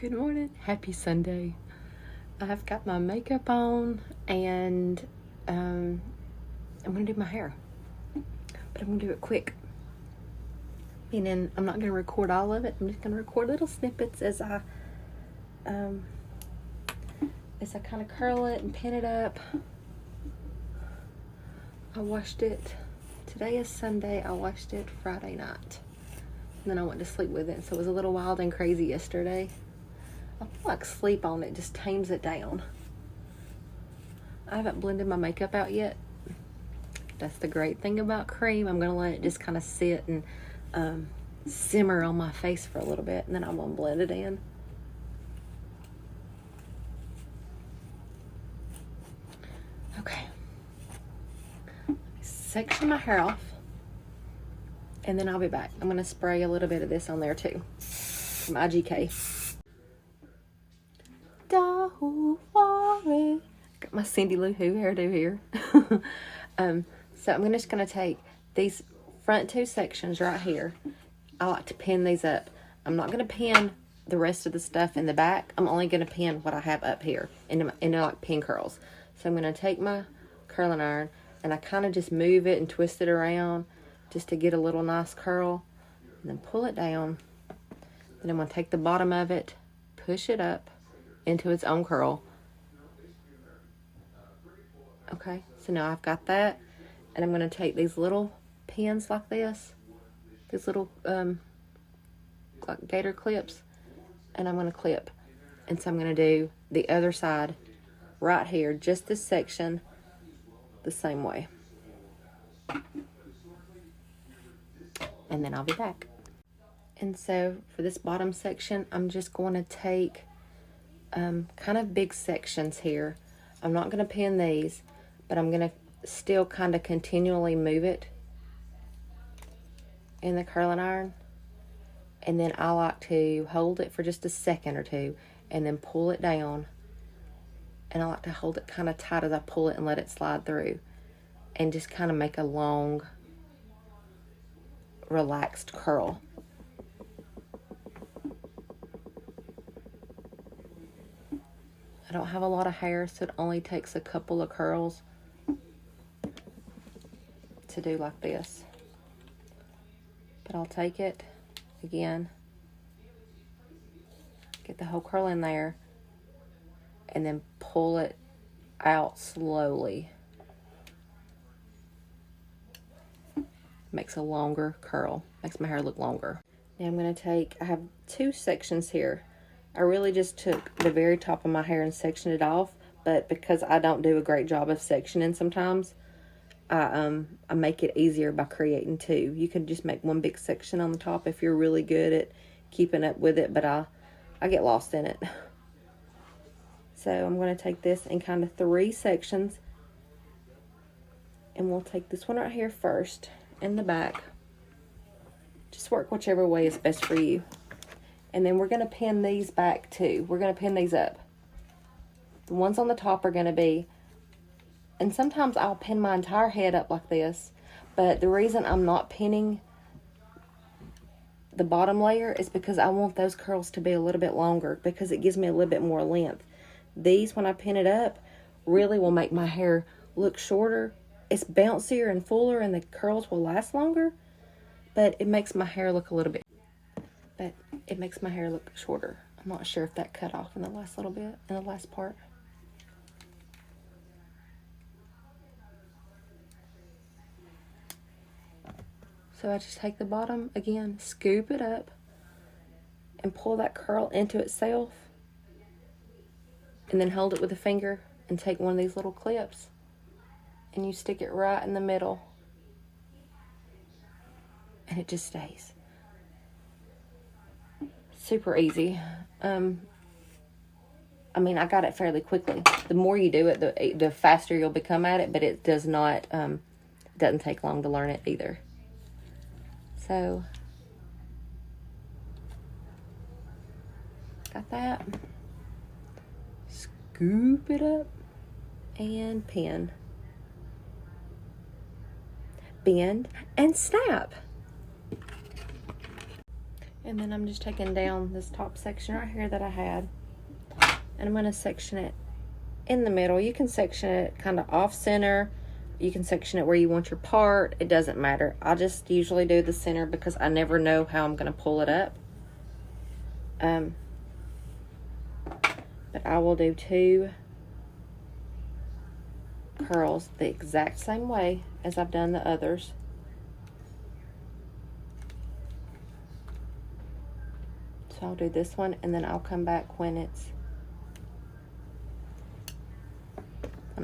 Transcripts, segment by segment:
Good morning. Happy Sunday. I've got my makeup on and I'm going to do my hair. But I'm going to do it quick. And then I'm not going to record all of it. I'm just going to record little snippets as I kind of curl it and pin it up. I washed it. Today is Sunday. I washed it Friday night. And then I went to sleep with it. So it was a little wild and crazy yesterday. I feel like sleep on it just tames it down. I haven't blended my makeup out yet. That's the great thing about cream. I'm going to let it just kind of sit and simmer on my face for a little bit. And then I'm going to blend it in. Okay. Section my hair off. And then I'll be back. I'm going to spray a little bit of this on there too. From IGK. Don't worry. Got my Cindy Lou Who hairdo here. So I'm just going to take these front two sections right here. I like to pin these up. I'm not going to pin the rest of the stuff in the back. I'm only going to pin what I have up here into like pin curls. So I'm going to take my curling iron and I kind of just move it and twist it around just to get a little nice curl. And then pull it down. Then I'm going to take the bottom of it, push it up into its own curl. Okay, so now I've got that. And I'm going to take these little pins like this. These little like gator clips. And I'm going to clip. And so I'm going to do the other side right here. Just this section the same way. And then I'll be back. And so for this bottom section, I'm just going to take kind of big sections here. I'm not going to pin these, but I'm going to still kind of continually move it in the curling iron. And then I like to hold it for just a second or two and then pull it down. And I like to hold it kind of tight as I pull it and let it slide through. And just kind of make a long, relaxed curl. I don't have a lot of hair, so it only takes a couple of curls to do like this. But I'll take it again, get the whole curl in there, and then pull it out slowly. Makes a longer curl, makes my hair look longer. Now I'm going to take, I have two sections here. I really just took the very top of my hair and sectioned it off, but because I don't do a great job of sectioning sometimes, I make it easier by creating two. You can just make one big section on the top if you're really good at keeping up with it, but I get lost in it. So I'm going to take this in kind of three sections, and we'll take this one right here first in the back. Just work whichever way is best for you. And then we're going to pin these back too. We're going to pin these up. The ones on the top are going to be, and sometimes I'll pin my entire head up like this, but the reason I'm not pinning the bottom layer is because I want those curls to be a little bit longer because it gives me a little bit more length. These, when I pin it up, really will make my hair look shorter. It's bouncier and fuller and the curls will last longer, but it makes my hair look a little bit, but it makes my hair look shorter. I'm not sure if that cut off in the last little bit, in the last part. So I just take the bottom, again, scoop it up, and pull that curl into itself, and then hold it with a finger, and take one of these little clips, and you stick it right in the middle, and it just stays. Super easy. I mean, I got it fairly quickly. The more you do it, the faster you'll become at it, but it does not, doesn't take long to learn it either. So, got that. Scoop it up and pin. Bend and snap. And then I'm just taking down this top section right here that I had. And I'm going to section it in the middle. You can section it kind of off center. You can section it where you want your part. It doesn't matter. I just usually do the center because I never know how I'm going to pull it up. But I will do 2 curls the exact same way as I've done the others. So I'll do this one, and then I'll come back when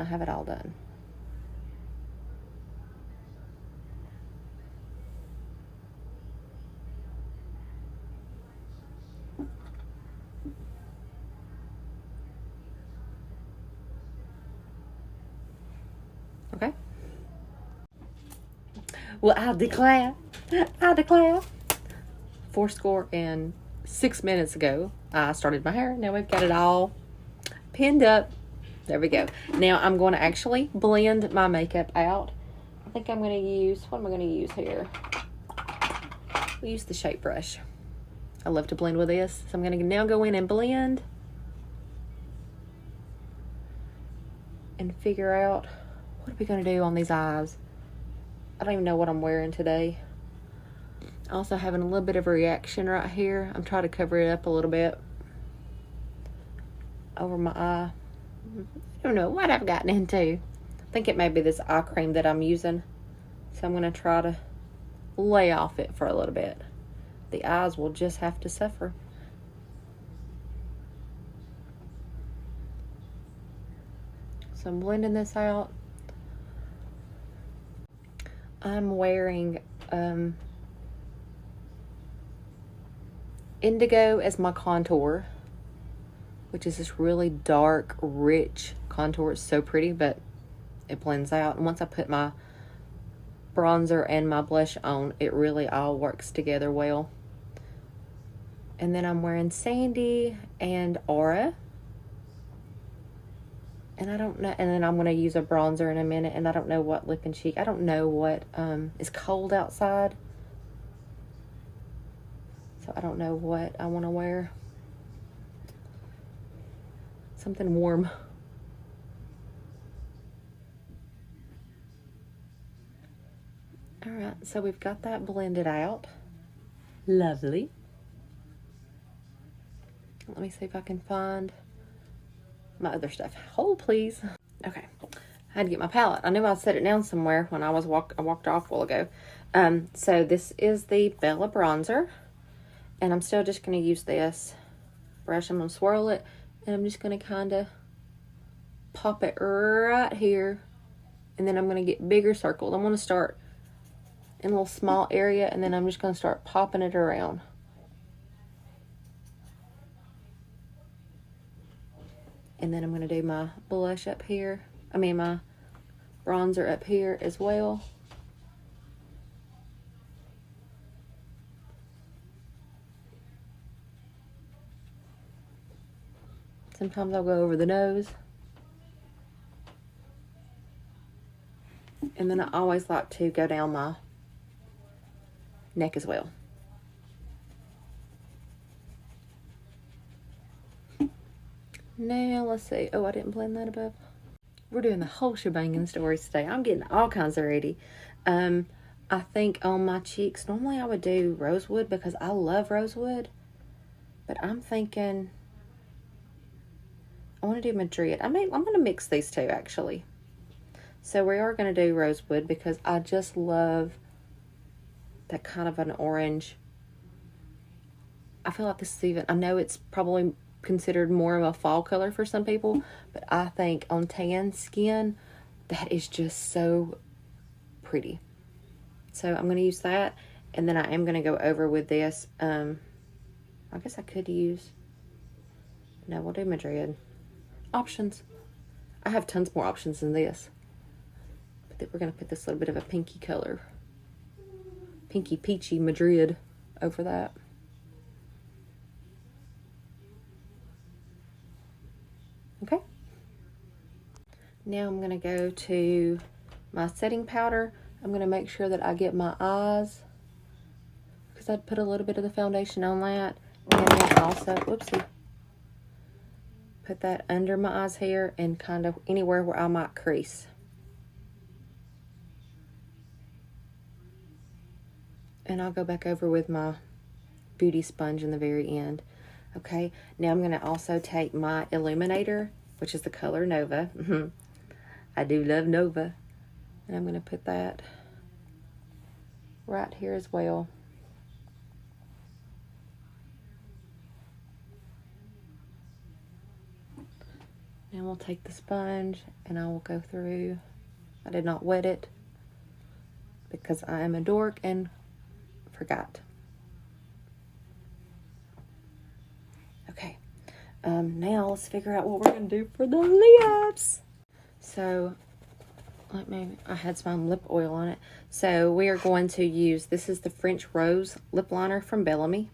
I have it all done. Okay. Well, I declare, 6 minutes ago, I started my hair. Now we've got it all pinned up. There we go. Now I'm going to actually blend my makeup out. I think I'm going to use, what am I going to use here? We'll use the shape brush. I love to blend with this. So I'm going to now go in and blend. And figure out, what are we going to do on these eyes? I don't even know what I'm wearing today. Also having a little bit of a reaction right here. I'm trying to cover it up a little bit over my eye. I don't know what I've gotten into. I think it may be this eye cream that I'm using. So I'm going to try to lay off it for a little bit. The eyes will just have to suffer. So I'm blending this out. I'm wearing indigo as my contour, which is this really dark, rich contour. It's so pretty, but it blends out. And once I put my bronzer and my blush on, it really all works together well. And then I'm wearing Sandy and Aura. And I don't know, and then I'm going to use a bronzer in a minute, and I don't know what lip and cheek. I don't know what, it's cold outside. So I don't know what I want to wear. Something warm. All right, so we've got that blended out. Lovely. Let me see if I can find my other stuff. Hold, please. Okay, I had to get my palette. I knew I'd set it down somewhere when I walked off a while ago. So this is the Bella bronzer, and I'm still just going to use this brush. I'm going to swirl it, and I'm just going to kind of pop it right here, and then I'm going to get bigger circles. I'm going to start in a little small area, and then I'm just going to start popping it around. And then I'm going to do my blush up here. My bronzer up here as well. Sometimes I'll go over the nose. And then I always like to go down my neck as well. Now, let's see. Oh, I didn't blend that above. We're doing the whole shebang in stories today. I'm getting all kinds of ready. I think on my cheeks, normally I would do rosewood because I love rosewood. But I'm thinking I want to do Madrid. I'm going to mix these two, actually. So we are going to do rosewood because I just love that kind of an orange. I feel like this is even, I know it's probably considered more of a fall color for some people, but I think on tan skin, that is just so pretty. So I'm going to use that, and then I am going to go over with this. I guess I could use, no, we'll do Madrid. Options. I have tons more options than this. But then we're going to put this little bit of a pinky color. Pinky peachy Madrid over that. Okay. Now I'm going to go to my setting powder. I'm going to make sure that I get my eyes, because just I'd put a little bit of the foundation on that. And then also, whoopsie, put that under my eyes here and kind of anywhere where I might crease. And I'll go back over with my beauty sponge in the very end. Okay, now I'm going to also take my illuminator, which is the color Nova. I do love Nova. And I'm going to put that right here as well. Now we'll take the sponge and I will go through. I did not wet it because I am a dork and forgot. Okay, now let's figure out what we're gonna do for the lips. So, I had some lip oil on it. So we are going to use, this is the French Rose lip liner from Bellamy.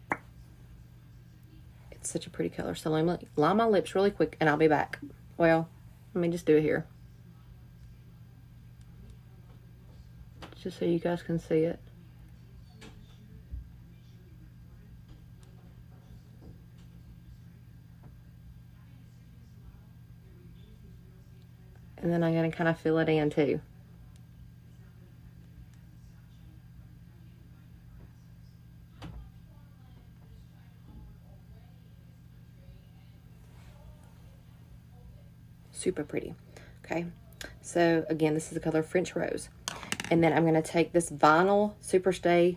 It's such a pretty color. So let me line my lips really quick and I'll be back. Well, let me just do it here, just so you guys can see it. And then I'm going to kind of fill it in too. Super pretty. Okay, so again, this is the color French Rose. And then I'm going to take this vinyl Superstay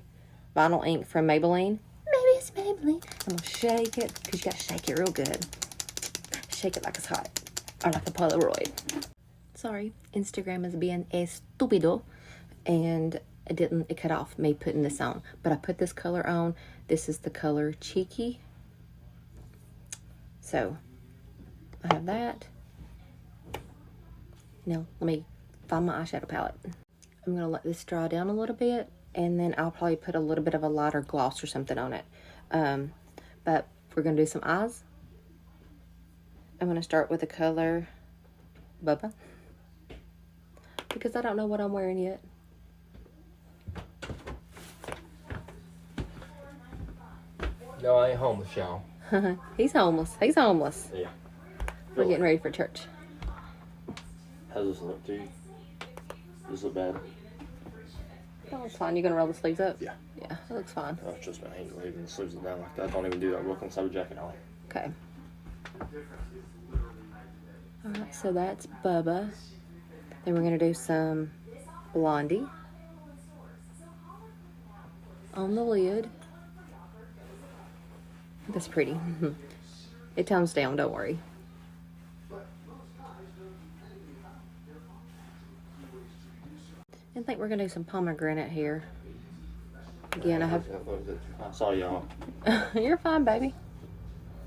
vinyl ink from Maybelline. Maybe it's Maybelline. I'm going to shake it, because you got to shake it real good. Shake it like it's hot, or like a Polaroid. Sorry, Instagram is being estúpido, and it cut off me putting this on. But I put this color on. This is the color Cheeky. So, I have that. Now, let me find my eyeshadow palette. I'm going to let this dry down a little bit, and then I'll probably put a little bit of a lighter gloss or something on it. But we're going to do some eyes. I'm going to start with the color Bubba, because I don't know what I'm wearing yet. No, I ain't homeless, y'all. He's homeless. He's homeless. Yeah. We're getting ready for church. How's this look to you? Does this look bad? Oh, it's fine. You gonna roll the sleeves up? Yeah. Yeah, it looks fine. Oh, it's just I hate leaving the sleeves down like that. Don't even do that. Look inside the jacket on. Okay. Alright, so that's Bubba. Then we're gonna do some Blondie on the lid. That's pretty. It tones down, don't worry. I think we're gonna do some pomegranate here. Again, I I saw y'all. You're fine, baby.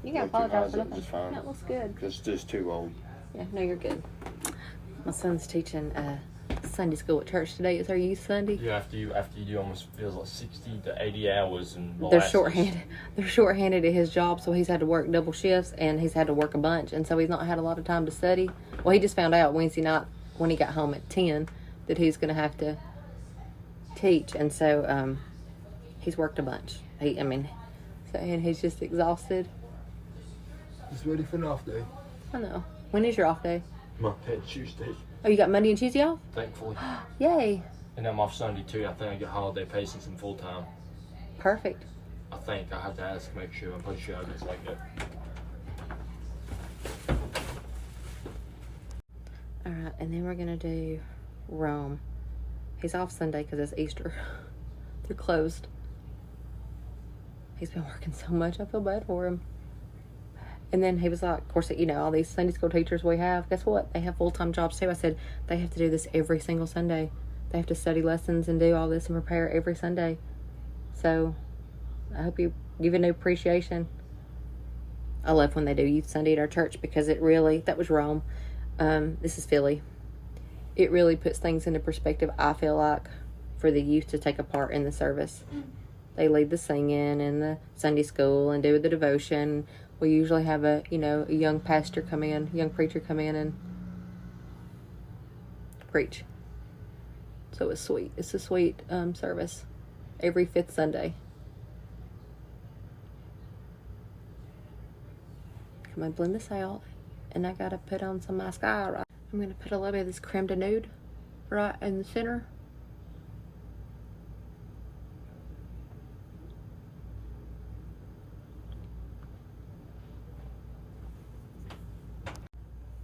You gotta Look, your apologize eyes for look nothing. just fine. That looks good. It's just too old. Yeah, no, you're good. My son's teaching Sunday school at church today. It's our youth Sunday. Yeah, after you do almost feels like 60 to 80 hours and They're shorthanded. They're shorthanded at his job, so he's had to work double shifts and he's had to work a bunch, and so he's not had a lot of time to study. Well, he just found out Wednesday night when he got home at 10 that he's going to have to teach, and so he's worked a bunch. And he's just exhausted. Just ready for an off day. I know. When is your off day? Monday and Tuesday. Oh, you got Monday and Tuesday off? Thankfully. Yay. And I'm off Sunday too. I think I get holiday pay since I'm full time. Perfect. I think I have to ask, make sure. I'm pretty sure I just like that. All right, and then we're gonna do Rome. He's off Sunday because it's Easter. They're closed. He's been working so much. I feel bad for him. And then he was like, of course, you know, all these Sunday school teachers we have, guess what? They have full-time jobs too. I said, they have to do this every single Sunday. They have to study lessons and do all this and prepare every Sunday. So I hope you give it no appreciation. I love when they do Youth Sunday at our church, because it really, that was Rome. This is Philly. It really puts things into perspective, I feel like, for the youth to take a part in the service. They lead the singing and the Sunday school and do the devotion. We usually have a young pastor come in, young preacher come in and preach. So it's sweet. It's a sweet service every fifth Sunday. I'm gonna blend this out, and I gotta put on some mascara. I'm gonna put a little bit of this Creme de Nude right in the center.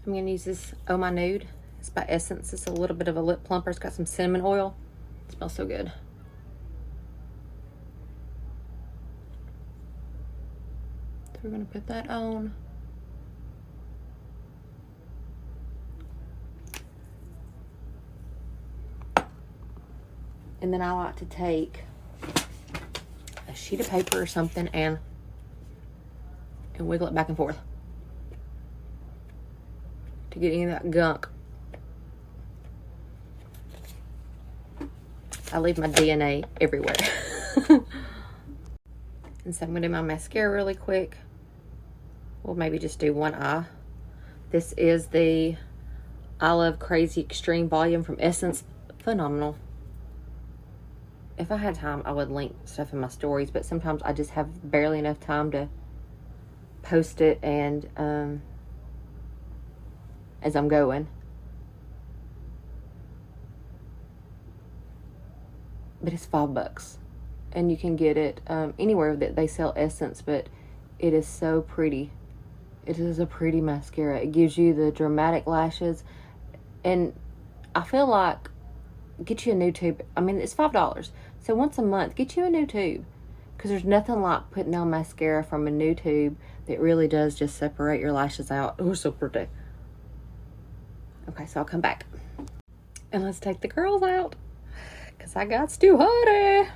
I'm gonna use this Oh My Nude. It's by Essence. It's a little bit of a lip plumper. It's got some cinnamon oil. It smells so good. So we're gonna put that on. And then I like to take a sheet of paper or something and wiggle it back and forth to get any of that gunk. I leave my DNA everywhere. And so I'm gonna do my mascara really quick. We'll maybe just do one eye. This is the I Love Crazy Extreme Volume from Essence. Phenomenal. If I had time, I would link stuff in my stories, but sometimes I just have barely enough time to post it and as I'm going. But it's $5 and you can get it anywhere that they sell Essence, but it is so pretty. It is a pretty mascara. It gives you the dramatic lashes, and I feel like get you a new tube. I mean, it's $5, so once a month get you a new tube, because there's nothing like putting on mascara from a new tube that really does just separate your lashes out. Oh, so pretty. Okay, so I'll come back and let's take the curls out, because I got too hotty.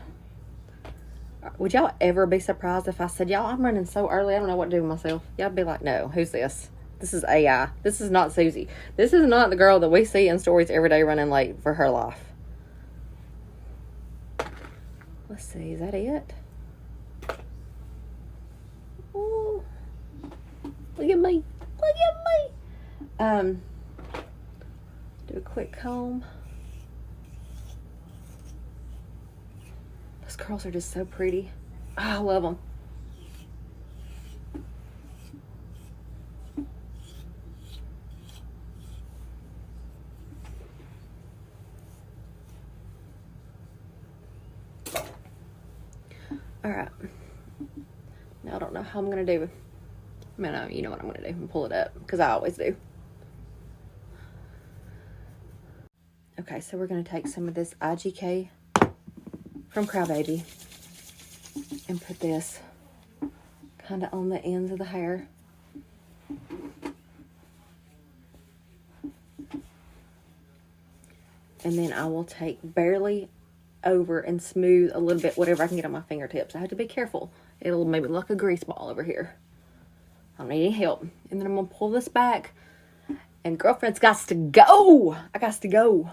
Would y'all ever be surprised if I said, y'all, I'm running so early, I don't know what to do with myself? Y'all be like, no, who's this? This is AI. This is not Susie. This is not the girl that we see in stories every day running late for her life. Let's see, is that it? Ooh. Look at me. Look at me. Do a quick comb. Those curls are just so pretty. Oh, I love them. All right. Now I don't know how I'm gonna do. I mean, you know what I'm gonna do. I'm gonna pull it up, because I always do. Okay, so we're gonna take some of this IGK from Crybaby and put this kind of on the ends of the hair. And then I will take barely over and smooth a little bit whatever I can get on my fingertips. I have to be careful. It'll maybe look like a grease ball over here. I don't need any help. And then I'm gonna pull this back, and girlfriend's got to go. I got to go.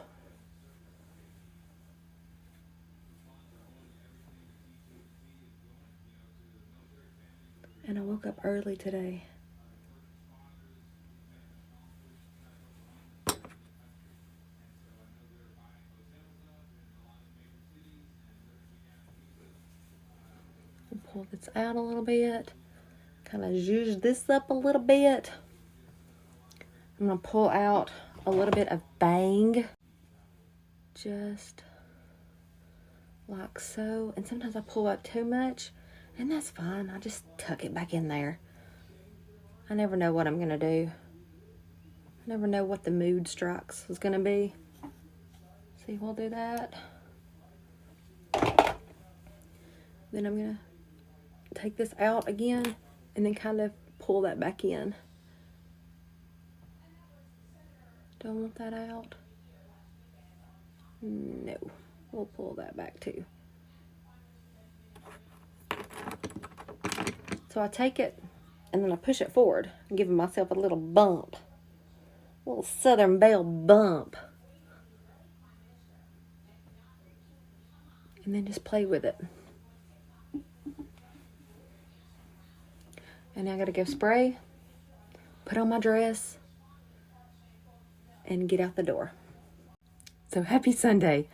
And I woke up early today. I'll pull this out a little bit. Kind of zhuzh this up a little bit. I'm going to pull out a little bit of bang. Just like so. And sometimes I pull out too much, and that's fine. I just tuck it back in there. I never know what I'm going to do. I never know what the mood strikes is going to be. See, we'll do that. Then I'm going to take this out again and then kind of pull that back in. Don't want that out. No, we'll pull that back too. So I take it and then I push it forward. I'm giving myself a little bump. A little Southern Belle bump. And then just play with it. And now I gotta go spray, put on my dress, and get out the door. So happy Sunday.